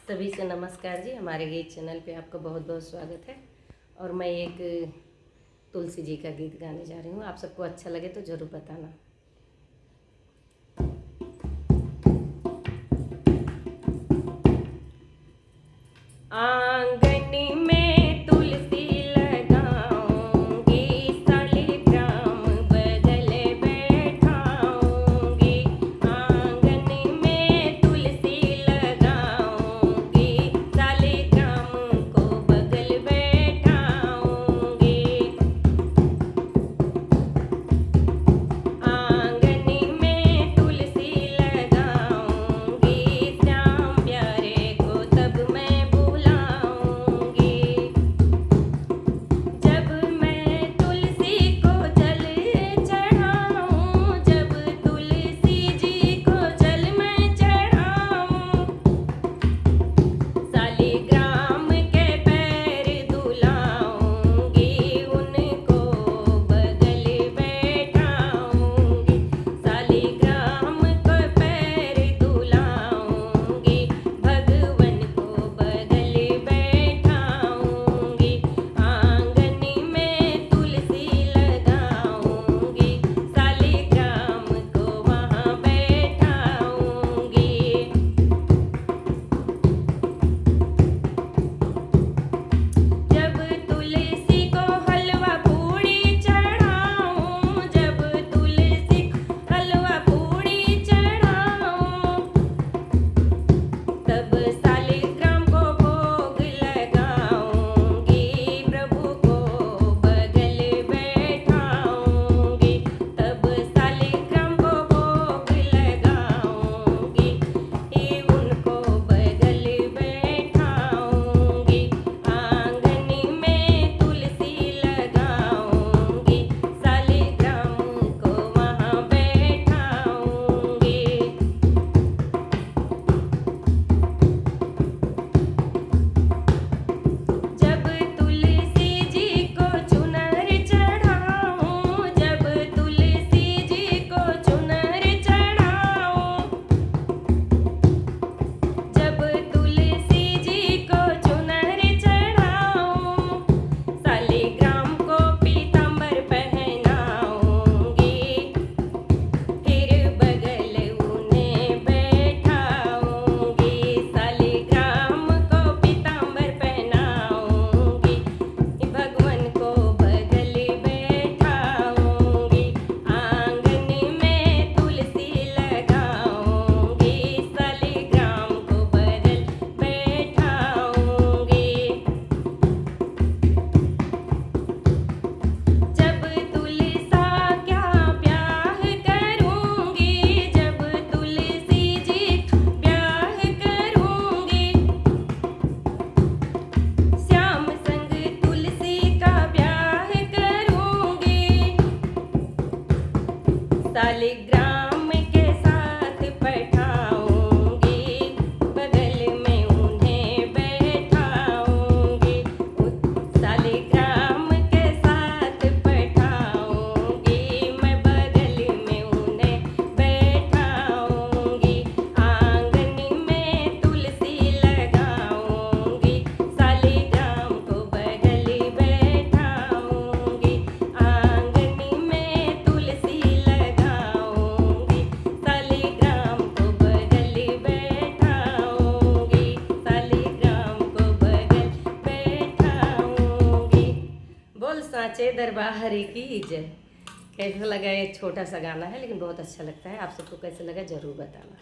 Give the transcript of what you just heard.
सभी से नमस्कार जी। हमारे गीत चैनल पे आपका बहुत बहुत स्वागत है। और मैं एक तुलसी जी का गीत गाने जा रही हूँ। आप सबको अच्छा लगे तो ज़रूर बताना। आंगन में तुलसी लगाऊंगी, शालिग्राम बगल बैठाऊंगी। आंगन में तुलसी लगाऊंगी, शालिग्राम को बगल बैठाऊंगी। आंगन में तुलसी लगाऊंगी, श्याम प्यारे को तब मैं बुलाऊंगी। जब मैं तुलसी को जल चढ़ाऊं, जब तुलसी जी को जल मैं चढ़ाऊं, शालिग्राम के पैर धुलाऊंगी, उनको बगल बैठाऊंगी। शालिग्राम को पैर धुलाऊंगी, भगवन को बगल बैठाऊंगी। आंगन में तुलसी लगाऊंगी, शालिग्राम को वहाँ बैठाऊंगी। जब तुलसी को हलवा पूड़ी चढ़ाऊं, जब तुलसी को हलवा पूड़ी चढ़ाऊं, तब शालिग्राम को भोग लगाऊंगी, प्रभु को बगल बैठाऊंगी। तब शालिग्राम को भोग लगाऊंगी, उनको बगल बैठाऊंगी। आंगन में तुलसी लगाऊंगी, शालिग्राम को वहाँ बैठाऊंगी। जब तुलसी जी को चुनर चढ़ाऊं, जब तुलसी जी को चुनर चढ़ाऊं, जब तुलसी जी को चुनर चढ़ाऊं, शालिग्राम को पीतांबर पहनाऊंगी, फिर बगल उन्हें बैठाऊंगी। शालिग्राम को पीतांबर पहनाऊंगी, भगवन को बगल बैठाऊंगी। आंगन में तुलसी लगाऊंगी, शालिग्राम को बगल बैठाऊंगी। जब तुलसा क्या ब्याह करूंगी, जब तुलसी जी ब्याह करूंगी, श्याम संग तुलसी का ब्याह करूंगी। शालिग्राम के साथ बैठाऊंगी, बगल में उन्हें बैठाऊंगी। शालिग्राम के साथ बैठाऊंगी, मैं बगल में उन्हें बैठाऊंगी। आंगन में तुलसी लगाऊंगी, शालिग्राम को बगल बैठाऊंगी। आंगन में तुलसी लगाऊंगी, शालिग्राम को बगल बैठाऊंगी। शालिग्राम को बगल बैठाऊंगी। बोल साँचे दरबार की जय। कैसा लगा? ये छोटा सा गाना है लेकिन बहुत अच्छा लगता है। आप सबको कैसा लगा ज़रूर बताना।